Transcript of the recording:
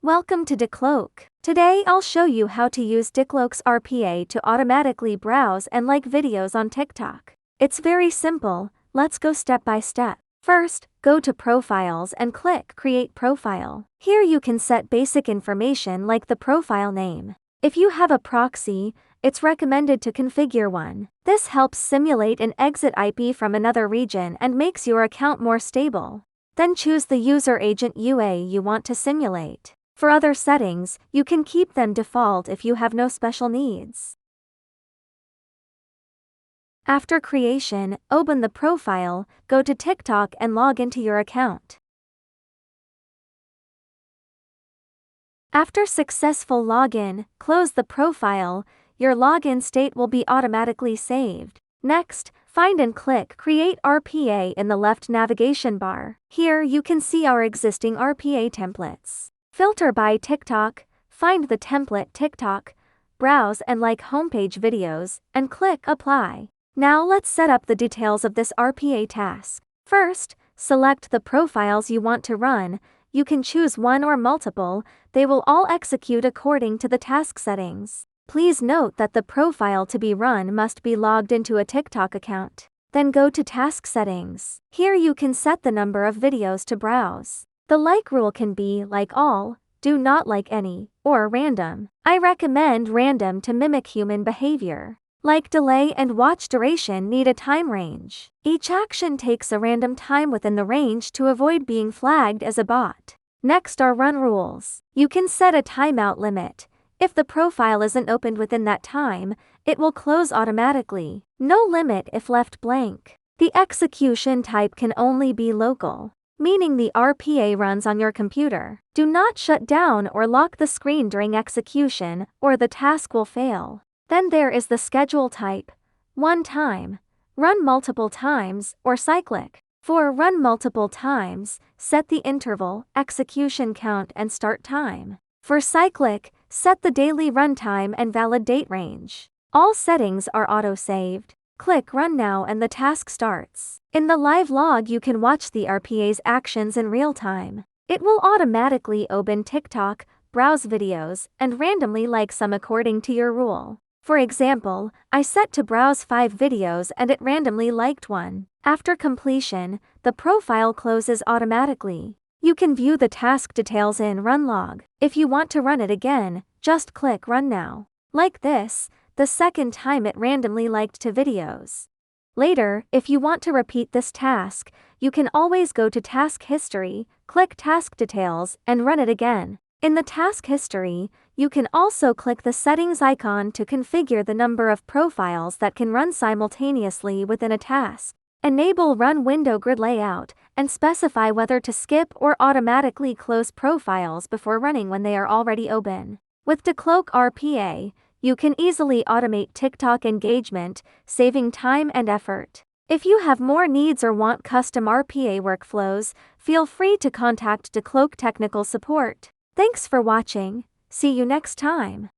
Welcome to DICloak. Today I'll show you how to use DICloak's RPA to automatically browse and like videos on TikTok. It's very simple, let's go step by step. First, go to Profiles and click Create Profile. Here you can set basic information like the profile name. If you have a proxy, it's recommended to configure one. This helps simulate an exit IP from another region and makes your account more stable. Then choose the user agent UA you want to simulate. For other settings, you can keep them default if you have no special needs. After creation, open the profile, go to TikTok and log into your account. After successful login, close the profile. Your login state will be automatically saved. Next, find and click Create RPA in the left navigation bar. Here you can see our existing RPA templates. Filter by TikTok, find the template TikTok, browse and like homepage videos, and click Apply. Now let's set up the details of this RPA task. First, select the profiles you want to run. You can choose one or multiple, they will all execute according to the task settings. Please note that the profile to be run must be logged into a TikTok account. Then go to Task Settings. Here you can set the number of videos to browse. The like rule can be like all, do not like any, or random. I recommend random to mimic human behavior. Like delay and watch duration need a time range. Each action takes a random time within the range to avoid being flagged as a bot. Next are run rules. You can set a timeout limit. If the profile isn't opened within that time, it will close automatically. No limit if left blank. The execution type can only be local, meaning the RPA runs on your computer. Do not shut down or lock the screen during execution, or the task will fail. Then there is the schedule type, one time, run multiple times, or cyclic. For run multiple times, set the interval, execution count and start time. For cyclic, set the daily runtime and valid date range. All settings are auto-saved. Click Run Now and the task starts. In the live log you can watch the RPA's actions in real time. It will automatically open TikTok, browse videos, and randomly like some according to your rule. For example, I set to browse 5 videos and it randomly liked one. After completion, the profile closes automatically. You can view the task details in Run Log. If you want to run it again, just click Run Now. Like this, the second time it randomly liked 2 videos. Later, if you want to repeat this task, you can always go to Task History, click Task Details, and run it again. In the task history, you can also click the settings icon to configure the number of profiles that can run simultaneously within a task. Enable Run Window Grid Layout, and specify whether to skip or automatically close profiles before running when they are already open. With DICloak RPA, you can easily automate TikTok engagement, saving time and effort. If you have more needs or want custom RPA workflows, feel free to contact DICloak technical support. Thanks for watching. See you next time.